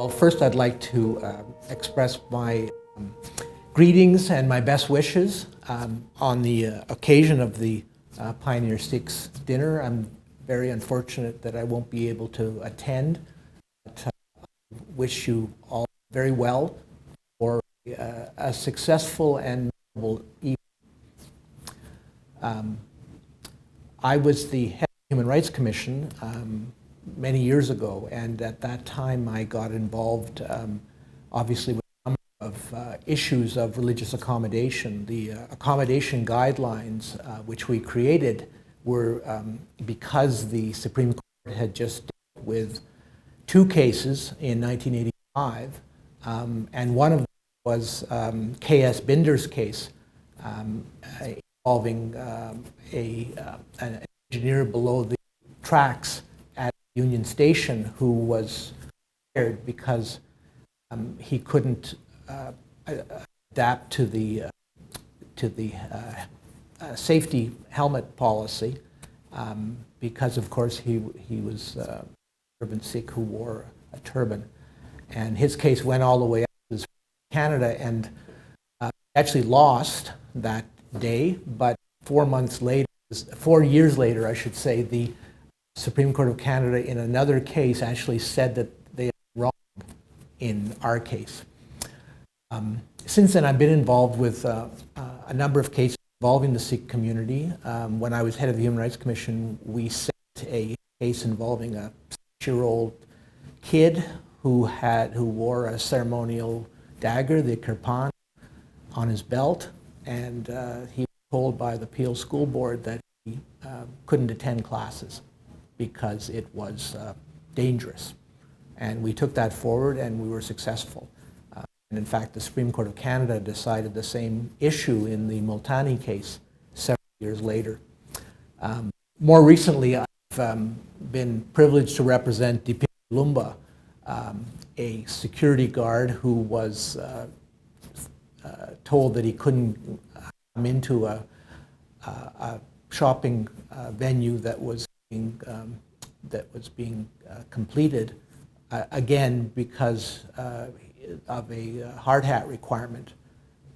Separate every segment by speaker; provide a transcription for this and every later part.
Speaker 1: Well, first I'd like to express my greetings and my best wishes on the occasion of the Pioneer Sikhs dinner. I'm very unfortunate that I won't be able to attend, but wish you all very well for a successful and memorable evening. I was the head of the Human Rights Commission many years ago, and at that time I got involved obviously with a number of issues of religious accommodation. The accommodation guidelines which we created were because the Supreme Court had just dealt with two cases in 1985, and one of them was K.S. Binder's case involving an engineer below the tracks at Union Station who was fired because he couldn't adapt to the safety helmet policy because, of course, he was a turban Sikh who wore a turban, and his case went all the way up to Canada, and actually lost that day. But 4 years later, I should say, the Supreme Court of Canada in another case actually said that they were wrong in our case. Since then, I've been involved with a number of cases involving the Sikh community. When I was head of the Human Rights Commission, we set a case involving a 6-year-old kid who wore a ceremonial dagger, the kirpan, on his belt, and he was told by the Peel School Board that he couldn't attend classes because it was dangerous. And we took that forward and we were successful. And in fact, the Supreme Court of Canada decided the same issue in the Multani case several years later. More recently, I've been privileged to represent Dipin Lumba, a security guard who was told that he couldn't come into a shopping venue that was being completed, again because of a hard hat requirement.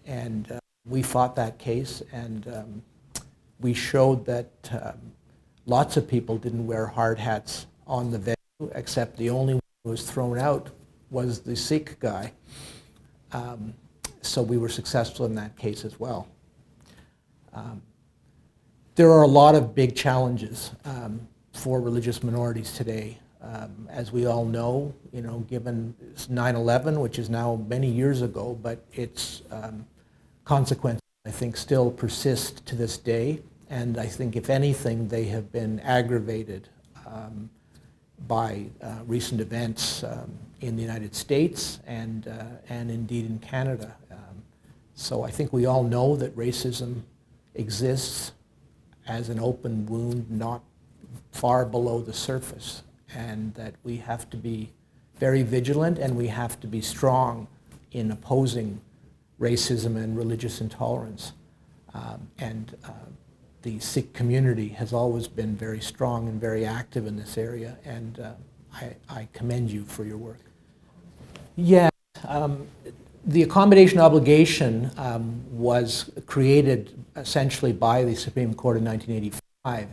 Speaker 1: And we fought that case, and we showed that lots of people didn't wear hard hats on the venue, except the only one who was thrown out was the Sikh guy. So we were successful in that case as well. There are a lot of big challenges for religious minorities today. As we all know, given 9/11, which is now many years ago, but its consequences, I think, still persist to this day. And I think, if anything, they have been aggravated by recent events in the United States and indeed in Canada. So I think we all know that racism exists as an open wound not far below the surface, and that we have to be very vigilant and we have to be strong in opposing racism and religious intolerance. The Sikh community has always been very strong and very active in this area, and I commend you for your work. Yeah, the accommodation obligation was created essentially by the Supreme Court in 1985,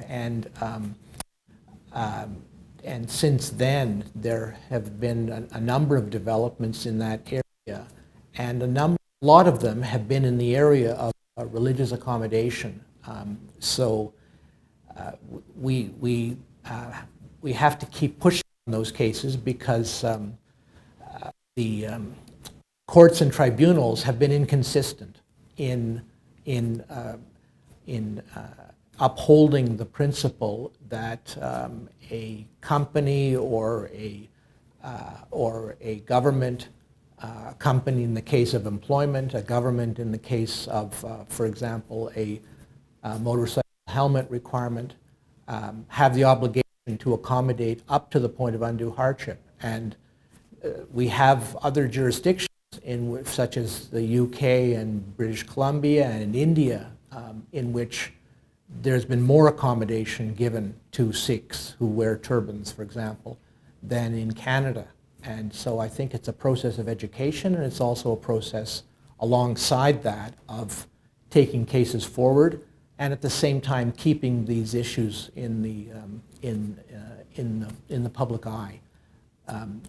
Speaker 1: and since then there have been a number of developments in that area, and a lot of them have been in the area of religious accommodation. So we have to keep pushing on those cases because the courts and tribunals have been inconsistent in upholding the principle that a company or a government, a company in the case of employment, a government in the case of, for example, a motorcycle helmet requirement, have the obligation to accommodate up to the point of undue hardship. And we have other jurisdictions such as the UK and British Columbia and India, in which there's been more accommodation given to Sikhs who wear turbans, for example, than in Canada. And so I think it's a process of education, and it's also a process alongside that of taking cases forward, and at the same time keeping these issues in the public eye,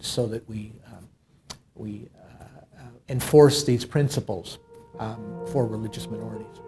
Speaker 1: so that we enforce these principles for religious minorities.